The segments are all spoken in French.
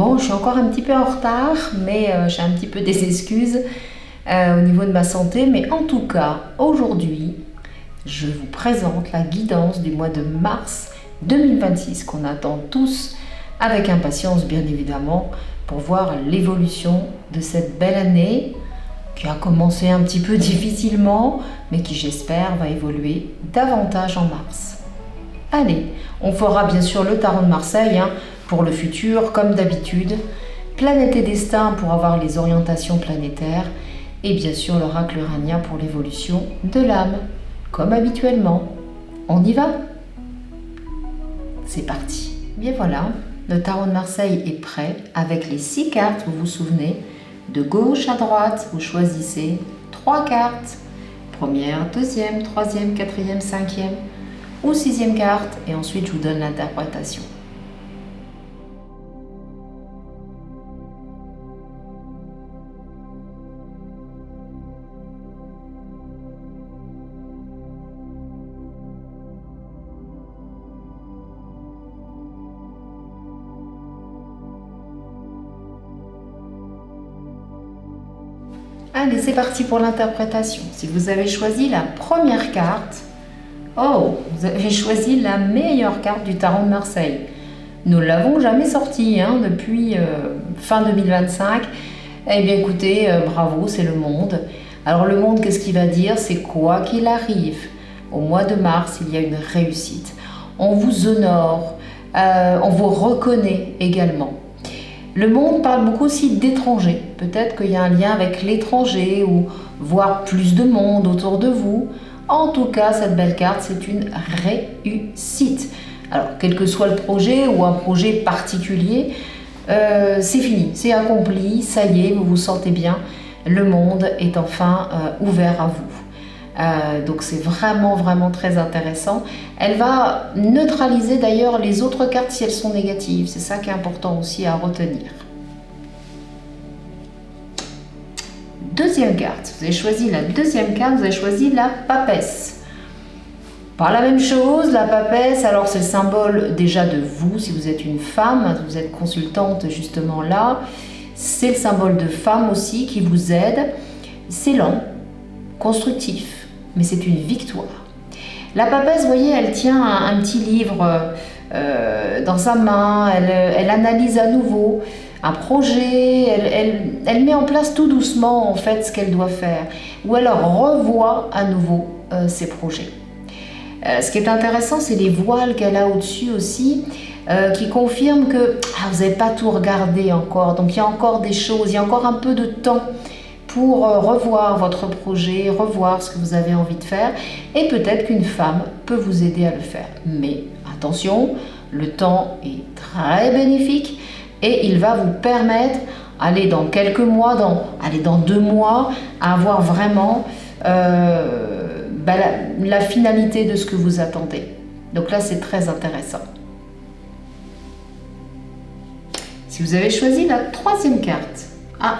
Bon, je suis encore un petit peu en retard, mais j'ai un petit peu des excuses au niveau de ma santé. Mais en tout cas, aujourd'hui, je vous présente la guidance du mois de mars 2026 qu'on attend tous avec impatience, bien évidemment, pour voir l'évolution de cette belle année qui a commencé un petit peu difficilement, mais qui, j'espère, va évoluer davantage en mars. Allez, on fera bien sûr le tarot de Marseille pour le futur, comme d'habitude, planète et destin pour avoir les orientations planétaires, et bien sûr l'oracle uranien pour l'évolution de l'âme, comme habituellement. On y va? C'est parti. Bien voilà, le tarot de Marseille est prêt avec les 6 cartes, vous vous souvenez, de gauche à droite, vous choisissez 3 cartes, première, deuxième, troisième, quatrième, cinquième ou 6e carte, et ensuite je vous donne l'interprétation. Allez, c'est parti pour l'interprétation. Si vous avez choisi la première carte, oh, vous avez choisi la meilleure carte du tarot de Marseille. Nous ne l'avons jamais sortie depuis fin 2025. Eh bien écoutez, bravo, c'est le monde. Alors le monde, qu'est-ce qu'il va dire? C'est quoi qu'il arrive. Au mois de mars, il y a une réussite. On vous honore, on vous reconnaît également. Le monde parle beaucoup aussi d'étrangers. Peut-être qu'il y a un lien avec l'étranger ou voir plus de monde autour de vous. En tout cas, cette belle carte, c'est une réussite. Alors, quel que soit le projet ou un projet particulier, c'est fini, c'est accompli, ça y est, vous vous sentez bien. Le monde est enfin ouvert à vous. Donc c'est vraiment très intéressant. Elle va neutraliser d'ailleurs les autres cartes si elles sont négatives. C'est ça qui est important aussi à retenir. Deuxième carte, vous avez choisi la deuxième carte, vous avez choisi la papesse. Pas la même chose, la papesse, alors c'est le symbole déjà de vous, si vous êtes une femme, vous êtes consultante justement là, c'est le symbole de femme aussi qui vous aide. C'est lent, constructif, mais c'est une victoire. La papesse, vous voyez, elle tient un petit livre dans sa main, elle analyse à nouveau un projet, elle met en place tout doucement en fait ce qu'elle doit faire, ou alors revoit à nouveau ses projets. Ce qui est intéressant, c'est les voiles qu'elle a au-dessus aussi, qui confirment que vous n'avez pas tout regardé encore, donc il y a encore des choses, il y a encore un peu de temps pour revoir votre projet, revoir ce que vous avez envie de faire, et peut-être qu'une femme peut vous aider à le faire. Mais attention, le temps est très bénéfique et il va vous permettre, aller dans quelques mois, dans 2 mois, à avoir vraiment la finalité de ce que vous attendez. Donc là, c'est très intéressant. Si vous avez choisi la 3e carte,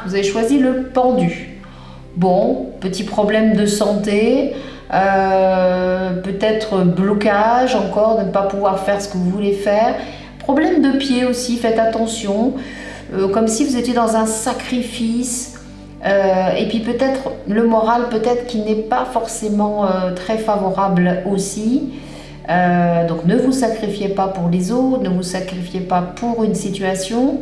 vous avez choisi le pendu. Bon, petit problème de santé, peut-être blocage encore, de ne pas pouvoir faire ce que vous voulez faire. Problème de pied aussi, faites attention, comme si vous étiez dans un sacrifice. Et puis peut-être le moral, peut-être qui n'est pas forcément très favorable aussi. Donc ne vous sacrifiez pas pour les autres, ne vous sacrifiez pas pour une situation.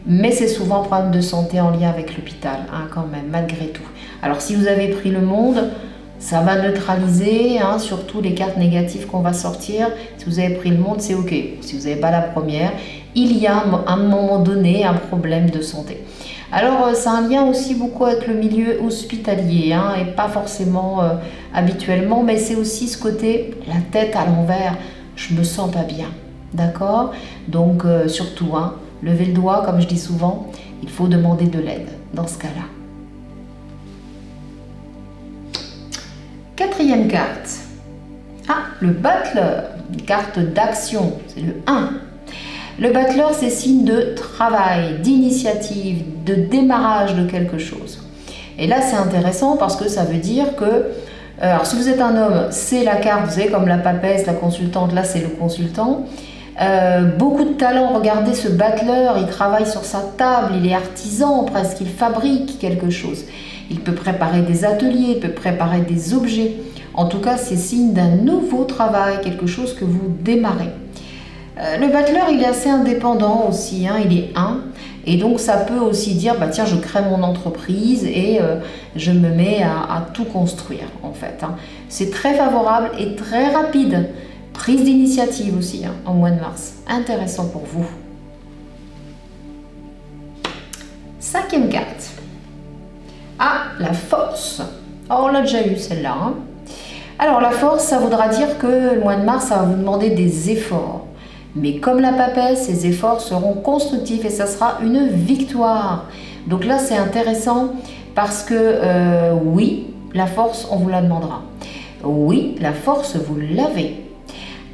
Mais c'est souvent un problème de santé en lien avec l'hôpital, quand même, malgré tout. Alors si vous avez pris le monde, ça va neutraliser, surtout les cartes négatives qu'on va sortir. Si vous avez pris le monde, c'est ok. Si vous n'avez pas la première, il y a à un moment donné un problème de santé. Alors c'est un lien aussi beaucoup avec le milieu hospitalier, et pas forcément habituellement, mais c'est aussi ce côté, la tête à l'envers, je me sens pas bien, d'accord? Donc surtout, levez le doigt, comme je dis souvent, il faut demander de l'aide dans ce cas-là. 4e carte. Le battleur, une carte d'action, c'est le 1. Le battleur, c'est signe de travail, d'initiative, de démarrage de quelque chose. Et là, c'est intéressant parce que ça veut dire que, alors si vous êtes un homme, c'est la carte, vous savez, comme la papesse, la consultante, là c'est le consultant. Beaucoup de talent, regardez ce battleur, il travaille sur sa table, il est artisan presque, il fabrique quelque chose. Il peut préparer des ateliers, il peut préparer des objets. En tout cas, c'est signe d'un nouveau travail, quelque chose que vous démarrez. Le battleur, il est assez indépendant aussi, hein, il est un. Et donc, ça peut aussi dire, bah, tiens, je crée mon entreprise et je me mets à tout construire, en fait. Hein. C'est très favorable et très rapide. Prise d'initiative aussi, hein, en mois de mars. Intéressant pour vous. 5e carte. Ah, la force. Oh, on l'a déjà eu celle-là. Hein. Alors, la force, ça voudra dire que le mois de mars, ça va vous demander des efforts. Mais comme la papesse, ces efforts seront constructifs et ça sera une victoire. Donc là, c'est intéressant parce que oui, la force, on vous la demandera. Oui, la force, vous l'avez.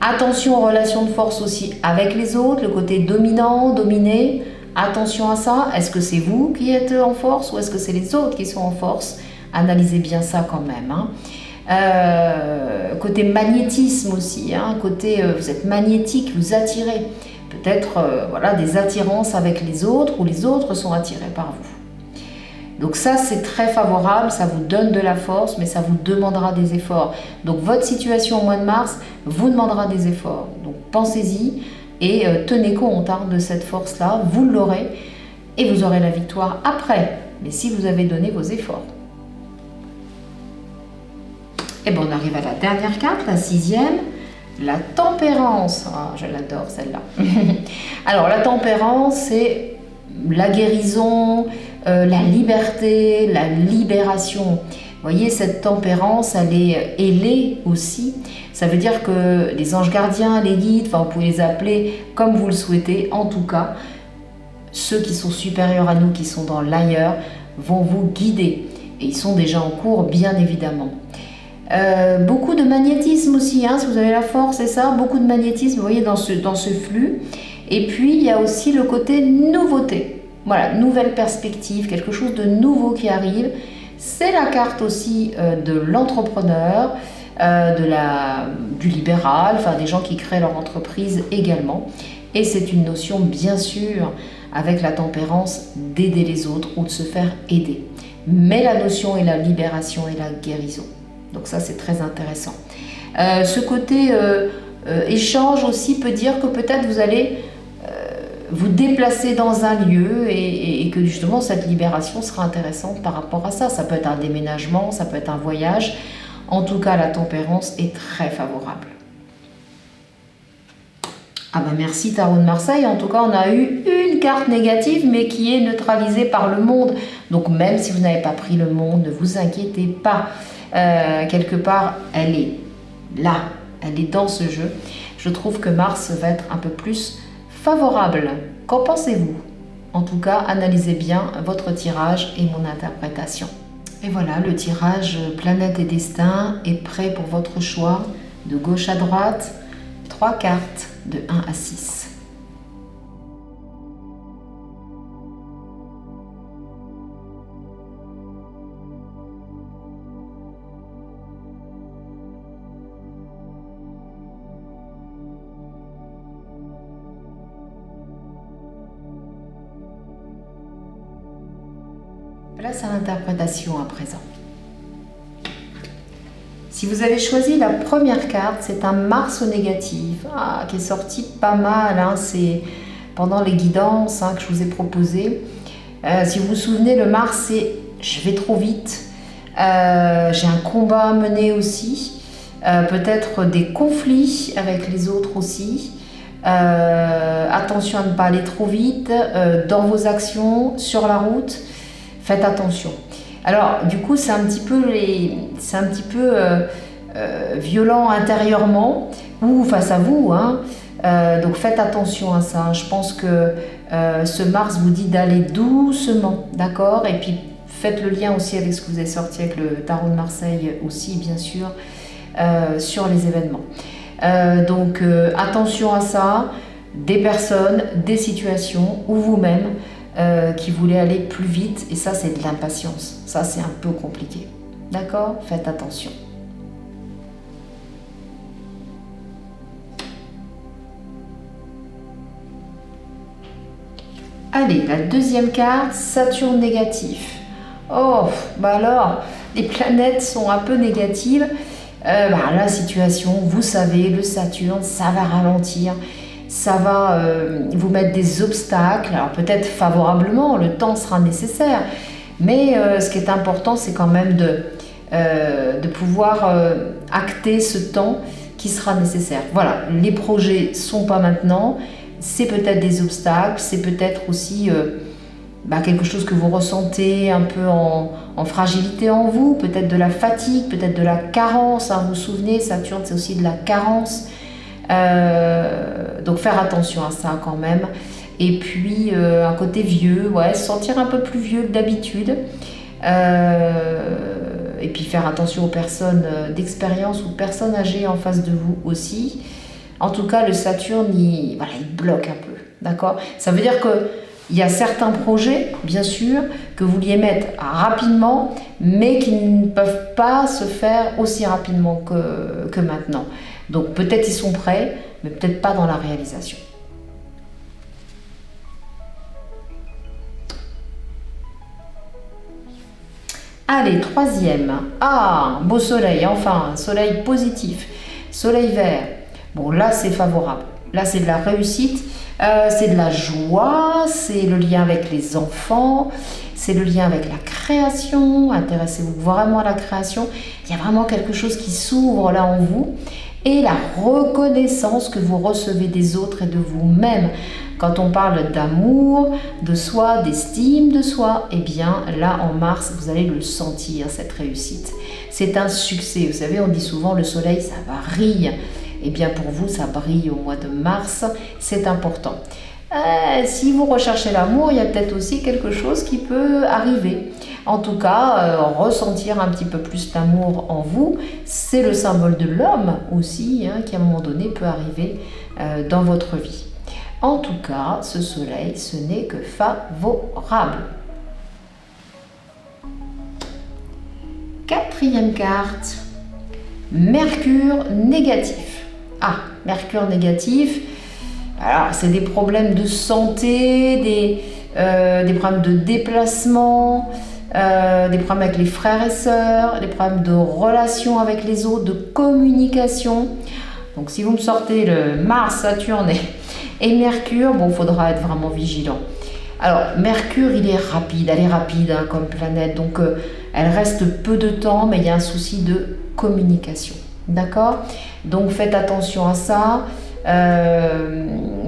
Attention aux relations de force aussi avec les autres, le côté dominant, dominé. Attention à ça. Est-ce que c'est vous qui êtes en force ou est-ce que c'est les autres qui sont en force? Analysez bien ça quand même. Hein. Côté magnétisme aussi, hein, côté vous êtes magnétique, vous attirez peut-être voilà, des attirances avec les autres ou les autres sont attirés par vous. Donc ça c'est très favorable, ça vous donne de la force mais ça vous demandera des efforts. Donc votre situation au mois de mars vous demandera des efforts. Donc pensez-y et tenez compte hein, de cette force-là, vous l'aurez et vous aurez la victoire après, mais si vous avez donné vos efforts. Et bien on arrive à la dernière carte, la 6e, la tempérance. Ah, je l'adore celle-là. Alors la tempérance, c'est la guérison, la liberté, la libération. Vous voyez, cette tempérance, elle est ailée aussi. Ça veut dire que les anges gardiens, les guides, enfin vous pouvez les appeler comme vous le souhaitez. En tout cas, ceux qui sont supérieurs à nous, qui sont dans l'ailleurs, vont vous guider. Et ils sont déjà en cours, bien évidemment. Beaucoup de magnétisme aussi, hein, si vous avez la force, c'est ça, beaucoup de magnétisme, vous voyez, dans ce flux. Et puis, il y a aussi le côté nouveauté. Voilà, nouvelle perspective, quelque chose de nouveau qui arrive. C'est la carte aussi de l'entrepreneur, du libéral, enfin des gens qui créent leur entreprise également. Et c'est une notion, bien sûr, avec la tempérance, d'aider les autres ou de se faire aider. Mais la notion est la libération et la guérison. Donc ça, c'est très intéressant. Ce côté échange aussi peut dire que peut-être vous allez vous déplacer dans un lieu et que justement cette libération sera intéressante par rapport à ça. Ça peut être un déménagement, ça peut être un voyage. En tout cas, la tempérance est très favorable. Ah ben merci Tarot de Marseille. En tout cas, on a eu une carte négative mais qui est neutralisée par le monde. Donc même si vous n'avez pas pris le monde, ne vous inquiétez pas. Quelque part, elle est là, elle est dans ce jeu. Je trouve que Mars va être un peu plus favorable. Qu'en pensez-vous? En tout cas, analysez bien votre tirage et mon interprétation. Et voilà, le tirage planète et destin est prêt pour votre choix. De gauche à droite, 3 cartes de 1 à 6. Place à l'interprétation à présent. Si vous avez choisi la première carte, c'est un Mars au négatif qui est sorti pas mal. Hein, c'est pendant les guidances que je vous ai proposées. Si vous vous souvenez, le Mars, c'est je vais trop vite. J'ai un combat à mener aussi. Peut-être des conflits avec les autres aussi. Attention à ne pas aller trop vite dans vos actions, sur la route. Faites attention. Alors, du coup, c'est un petit peu, violent intérieurement ou face à vous. Hein. Donc, faites attention à ça. Je pense que ce Mars vous dit d'aller doucement, d'accord? Et puis, faites le lien aussi avec ce que vous avez sorti avec le Tarot de Marseille aussi, bien sûr, sur les événements. Donc, attention à ça. Des personnes, des situations ou vous-même qui voulez aller plus vite, et ça c'est de l'impatience, ça c'est un peu compliqué, d'accord? Faites attention. Allez, la deuxième carte, Saturne négatif. Oh, bah alors, les planètes sont un peu négatives. La situation, vous savez, le Saturne, ça va ralentir, ça va vous mettre des obstacles. Alors peut-être favorablement, le temps sera nécessaire. Mais ce qui est important, c'est quand même de pouvoir acter ce temps qui sera nécessaire. Voilà, les projets sont pas maintenant. C'est peut-être des obstacles, c'est peut-être aussi quelque chose que vous ressentez un peu en fragilité en vous, peut-être de la fatigue, peut-être de la carence. Hein, vous vous souvenez, Saturne, c'est aussi de la carence. Donc faire attention à ça quand même. Et puis un côté vieux, ouais, se sentir un peu plus vieux que d'habitude. Et puis faire attention aux personnes d'expérience ou personnes âgées en face de vous aussi. En tout cas, le Saturne, il bloque un peu, d'accord? Ça veut dire qu'il y a certains projets, bien sûr, que vous vouliez mettre rapidement, mais qui ne peuvent pas se faire aussi rapidement que maintenant. Donc peut-être ils sont prêts, mais peut-être pas dans la réalisation. Allez, troisième. Ah, beau soleil, enfin, soleil positif, soleil vert. Bon, là, c'est favorable. Là, c'est de la réussite, c'est de la joie, c'est le lien avec les enfants, c'est le lien avec la création. Intéressez-vous vraiment à la création. Il y a vraiment quelque chose qui s'ouvre là en vous. Et la reconnaissance que vous recevez des autres et de vous-même. Quand on parle d'amour, de soi, d'estime de soi, eh bien là en mars, vous allez le sentir, cette réussite. C'est un succès. Vous savez, on dit souvent le soleil, ça brille. Eh bien pour vous, ça brille au mois de mars, c'est important. Si vous recherchez l'amour, il y a peut-être aussi quelque chose qui peut arriver. En tout cas, ressentir un petit peu plus d'amour en vous, c'est le symbole de l'homme aussi, hein, qui à un moment donné peut arriver dans votre vie. En tout cas, ce soleil, ce n'est que favorable. Quatrième carte, Mercure négatif. Ah, Mercure négatif, alors c'est des problèmes de santé, des problèmes de déplacement, des problèmes avec les frères et sœurs, des problèmes de relations avec les autres, de communication. Donc si vous me sortez le Mars, Saturne et Mercure, bon, il faudra être vraiment vigilant. Alors, Mercure, elle est rapide hein, comme planète, donc elle reste peu de temps, mais il y a un souci de communication. D'accord? Donc faites attention à ça.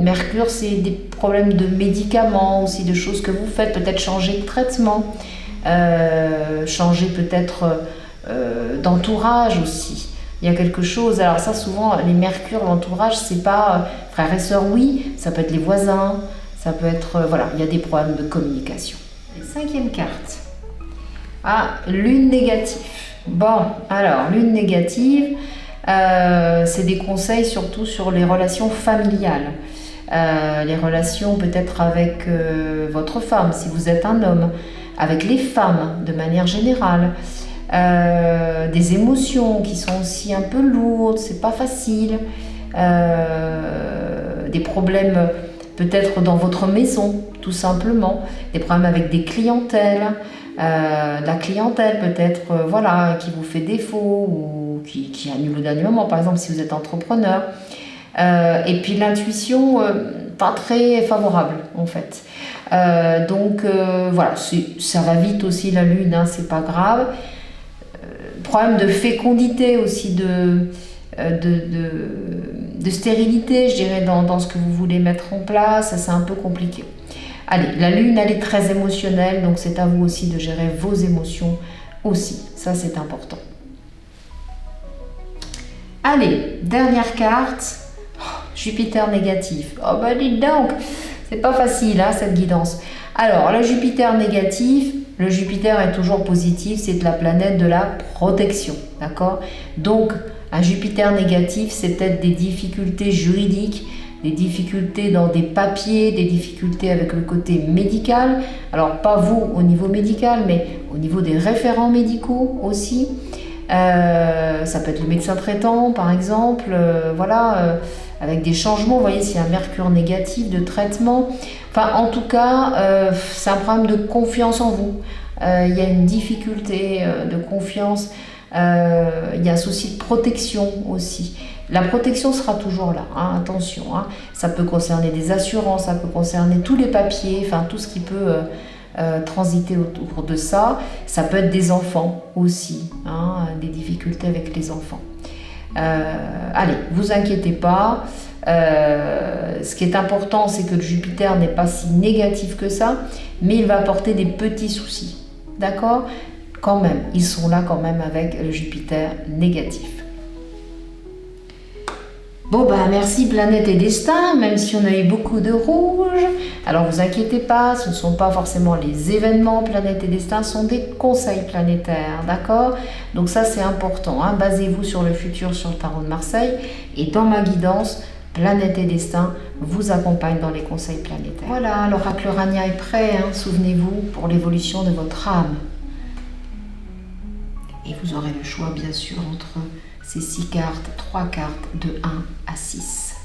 Mercure, c'est des problèmes de médicaments, aussi de choses que vous faites, peut-être changer de traitement, changer peut-être d'entourage aussi. Il y a quelque chose, alors ça souvent, les mercures, l'entourage, c'est pas frères et sœurs, oui, ça peut être les voisins, ça peut être, voilà, il y a des problèmes de communication. Cinquième carte. Ah, lune négative. Bon, alors, lune négative, c'est des conseils surtout sur les relations familiales. Les relations peut-être avec votre femme, si vous êtes un homme, avec les femmes de manière générale. Des émotions qui sont aussi un peu lourdes, c'est pas facile, des problèmes peut-être dans votre maison, tout simplement, des problèmes avec des clientèles, la clientèle peut-être, voilà, qui vous fait défaut ou qui annule au dernier moment, par exemple si vous êtes entrepreneur, et puis l'intuition pas très favorable en fait. Donc voilà, ça va vite aussi la lune, hein, c'est pas grave. Problème de fécondité aussi, de stérilité, je dirais, dans ce que vous voulez mettre en place, ça c'est un peu compliqué. Allez, la lune, elle est très émotionnelle, donc c'est à vous aussi de gérer vos émotions aussi, ça c'est important. Allez, dernière carte, Jupiter négatif. Oh bah dites donc, c'est pas facile hein, cette guidance. Alors, le Jupiter négatif, le Jupiter est toujours positif, c'est de la planète de la protection, d'accord? Donc, un Jupiter négatif, c'est peut-être des difficultés juridiques, des difficultés dans des papiers, des difficultés avec le côté médical. Alors, pas vous au niveau médical, mais au niveau des référents médicaux aussi. Ça peut être le médecin traitant, par exemple. Voilà, avec des changements. Vous voyez, s'il y a un mercure négatif de traitement. Enfin, en tout cas, c'est un problème de confiance en vous. Il y a une difficulté de confiance. Il y a un souci de protection aussi. La protection sera toujours là, hein, attention. Hein. Ça peut concerner des assurances, ça peut concerner tous les papiers, enfin tout ce qui peut transiter autour de ça. Ça peut être des enfants aussi, hein, des difficultés avec les enfants. Allez, vous inquiétez pas. Ce qui est important, c'est que le Jupiter n'est pas si négatif que ça, mais il va apporter des petits soucis. D'accord ? Quand même, ils sont là quand même avec le Jupiter négatif. Bon bah merci planète et destin, même si on a eu beaucoup de rouge. Alors vous inquiétez pas, ce ne sont pas forcément les événements planète et destin, ce sont des conseils planétaires, d'accord? Donc ça c'est important, hein. Basez-vous sur le futur, sur le tarot de Marseille. Et dans ma guidance, planète et destin vous accompagne dans les conseils planétaires. Voilà, l'oracle Urania est prêt, hein, souvenez-vous, pour l'évolution de votre âme. Et vous aurez le choix bien sûr entre ces 6 cartes, 3 cartes de 1 à 6.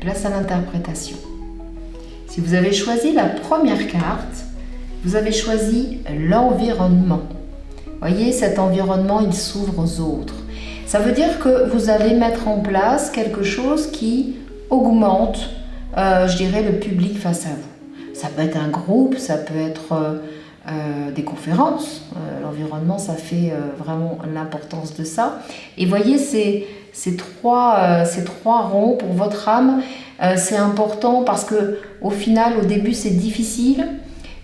Place à l'interprétation. Si vous avez choisi la première carte, vous avez choisi l'environnement. Voyez, cet environnement, il s'ouvre aux autres. Ça veut dire que vous allez mettre en place quelque chose qui augmente, je dirais, le public face à vous. Ça peut être un groupe, ça peut être des conférences. L'environnement, ça fait vraiment l'importance de ça. Et voyez, ces trois ronds pour votre âme, c'est important parce que au final, au début, c'est difficile.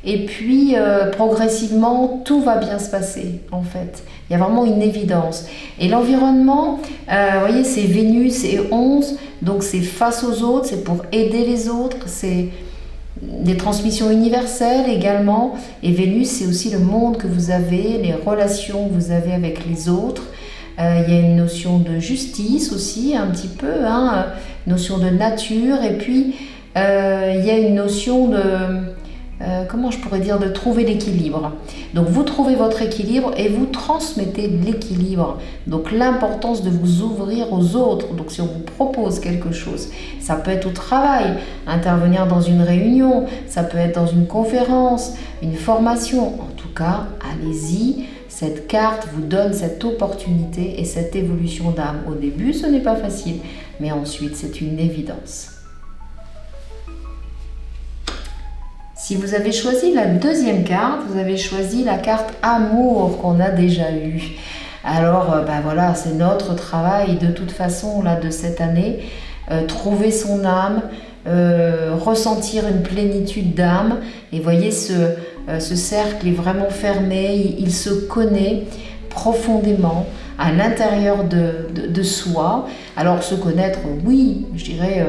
Et puis, progressivement, tout va bien se passer, en fait. Il y a vraiment une évidence. Et l'environnement, vous voyez, c'est Vénus et 11, donc c'est face aux autres, c'est pour aider les autres, c'est des transmissions universelles également. Et Vénus, c'est aussi le monde que vous avez, les relations que vous avez avec les autres. Il y a une notion de justice aussi, un petit peu, hein, notion de nature. Et puis, il y a une notion de... comment je pourrais dire, de trouver l'équilibre. Donc vous trouvez votre équilibre et vous transmettez l'équilibre. Donc l'importance de vous ouvrir aux autres. Donc si on vous propose quelque chose, ça peut être au travail, intervenir dans une réunion, ça peut être dans une conférence, une formation. En tout cas, allez-y. Cette carte vous donne cette opportunité et cette évolution d'âme. Au début, ce n'est pas facile, mais ensuite, c'est une évidence. Si vous avez choisi la deuxième carte, vous avez choisi la carte amour qu'on a déjà eue. Alors, ben voilà, c'est notre travail de toute façon là de cette année. Trouver son âme, ressentir une plénitude d'âme. Et voyez, ce cercle est vraiment fermé, il se connaît profondément à l'intérieur de soi. Alors, se connaître, oui, je dirais,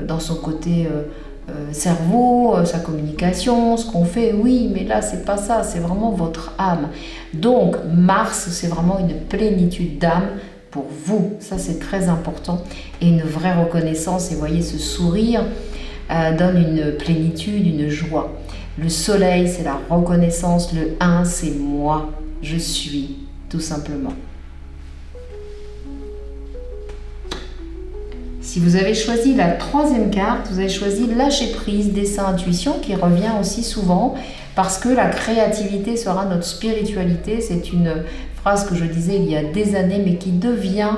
dans son côté... cerveau, sa communication, ce qu'on fait, oui, mais là c'est pas ça, c'est vraiment votre âme. Donc Mars, c'est vraiment une plénitude d'âme pour vous, ça c'est très important, et une vraie reconnaissance. Et voyez, ce sourire donne une plénitude, une joie. Le soleil, c'est la reconnaissance, le 1, c'est moi, je suis, tout simplement. Si vous avez choisi la troisième carte, vous avez choisi lâcher prise, dessin, intuition, qui revient aussi souvent parce que la créativité sera notre spiritualité. C'est une phrase que je disais il y a des années, mais qui devient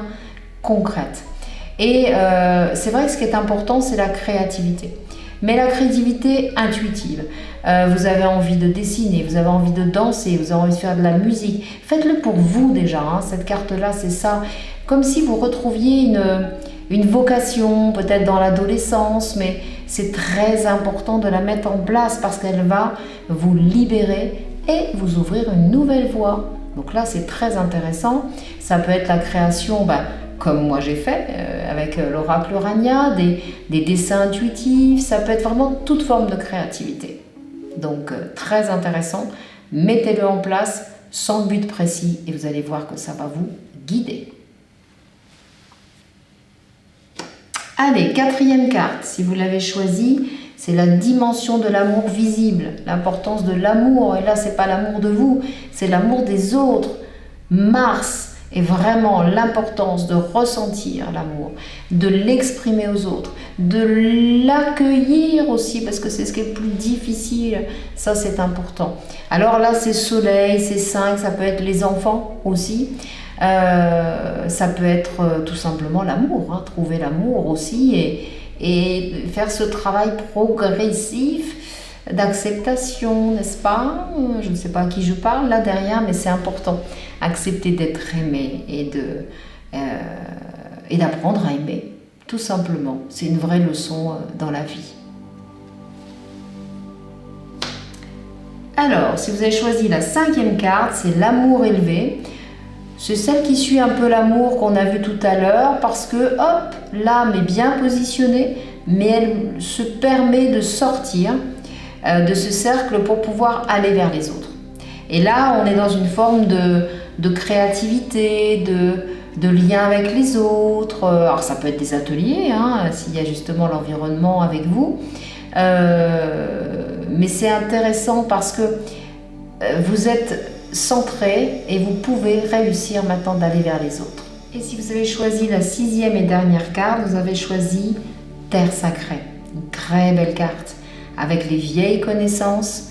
concrète. Et c'est vrai que ce qui est important, c'est la créativité. Mais la créativité intuitive. Vous avez envie de dessiner, vous avez envie de danser, vous avez envie de faire de la musique. Faites-le pour vous déjà, hein. Cette carte-là, c'est ça. Comme si vous retrouviez une vocation, peut-être dans l'adolescence, mais c'est très important de la mettre en place parce qu'elle va vous libérer et vous ouvrir une nouvelle voie. Donc là, c'est très intéressant. Ça peut être la création, comme moi j'ai fait avec l'oracle Urania, des dessins intuitifs. Ça peut être vraiment toute forme de créativité. Donc très intéressant, mettez-le en place sans but précis et vous allez voir que ça va vous guider. Allez, quatrième carte, si vous l'avez choisie, c'est la dimension de l'amour visible, l'importance de l'amour. Et là, c'est pas l'amour de vous, c'est l'amour des autres. Mars est vraiment l'importance de ressentir l'amour, de l'exprimer aux autres, de l'accueillir aussi, parce que c'est ce qui est le plus difficile. Ça, c'est important. Alors là, c'est Soleil, c'est 5, ça peut être les enfants aussi. Ça peut être tout simplement l'amour, hein, trouver l'amour aussi et faire ce travail progressif d'acceptation, n'est-ce pas? Je ne sais pas à qui je parle là derrière, mais c'est important. Accepter d'être aimé et d'apprendre à aimer, tout simplement. C'est une vraie leçon dans la vie. Alors, si vous avez choisi la 5e carte, c'est l'amour élevé. C'est celle qui suit un peu l'amour qu'on a vu tout à l'heure parce que, hop, l'âme est bien positionnée, mais elle se permet de sortir de ce cercle pour pouvoir aller vers les autres. Et là, on est dans une forme de créativité, de lien avec les autres. Alors, ça peut être des ateliers, hein, s'il y a justement l'environnement avec vous. Mais c'est intéressant parce que vous êtes centré et vous pouvez réussir maintenant d'aller vers les autres. Et si vous avez choisi la 6e et dernière carte, vous avez choisi Terre Sacrée. Une très belle carte avec les vieilles connaissances.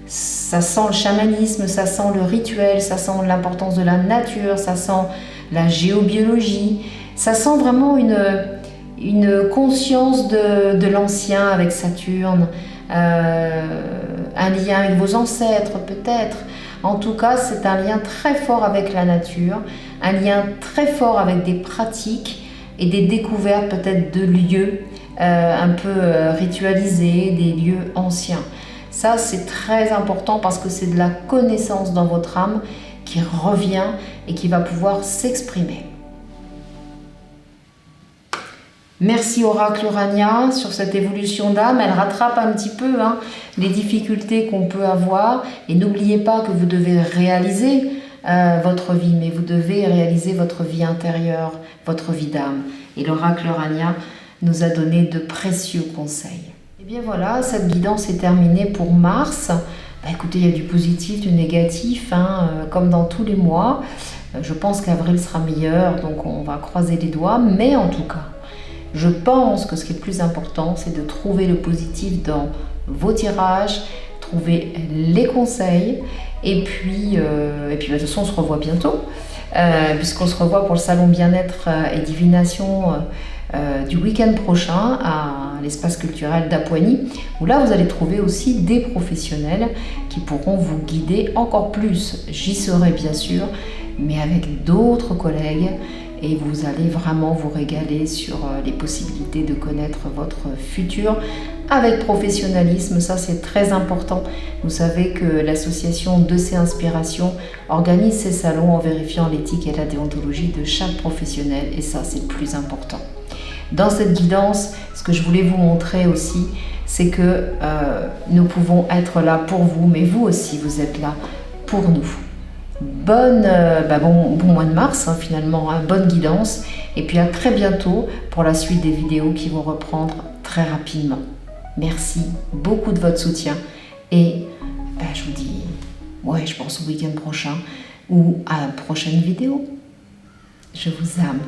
Ça sent le chamanisme, ça sent le rituel, ça sent l'importance de la nature, ça sent la géobiologie. Ça sent vraiment une conscience de l'ancien avec Saturne, un lien avec vos ancêtres peut-être. En tout cas, c'est un lien très fort avec la nature, un lien très fort avec des pratiques et des découvertes peut-être de lieux un peu ritualisés, des lieux anciens. Ça, c'est très important parce que c'est de la connaissance dans votre âme qui revient et qui va pouvoir s'exprimer. Merci Oracle Urania sur cette évolution d'âme. Elle rattrape un petit peu les difficultés qu'on peut avoir. Et n'oubliez pas que vous devez réaliser votre vie, mais vous devez réaliser votre vie intérieure, votre vie d'âme. Et l'Oracle Urania nous a donné de précieux conseils. Et bien voilà, cette guidance est terminée pour Mars. Écoutez, il y a du positif, du négatif, comme dans tous les mois. Je pense qu'avril sera meilleur, donc on va croiser les doigts. Mais en tout cas, je pense que ce qui est le plus important, c'est de trouver le positif dans vos tirages, trouver les conseils. Et puis de toute façon, on se revoit bientôt, puisqu'on se revoit pour le salon bien-être et divination du week-end prochain à l'espace culturel d'Apoigny, où là, vous allez trouver aussi des professionnels qui pourront vous guider encore plus. J'y serai bien sûr, mais avec d'autres collègues. Et vous allez vraiment vous régaler sur les possibilités de connaître votre futur avec professionnalisme. Ça, c'est très important. Vous savez que l'association De Inspiration organise ces salons en vérifiant l'éthique et la déontologie de chaque professionnel. Et ça, c'est le plus important. Dans cette guidance, ce que je voulais vous montrer aussi, c'est que nous pouvons être là pour vous, mais vous aussi, vous êtes là pour nous. Bon mois de mars finalement, bonne guidance et puis à très bientôt pour la suite des vidéos qui vont reprendre très rapidement. Merci beaucoup de votre soutien et je vous dis, je pense au week-end prochain ou à la prochaine vidéo. Je vous aime.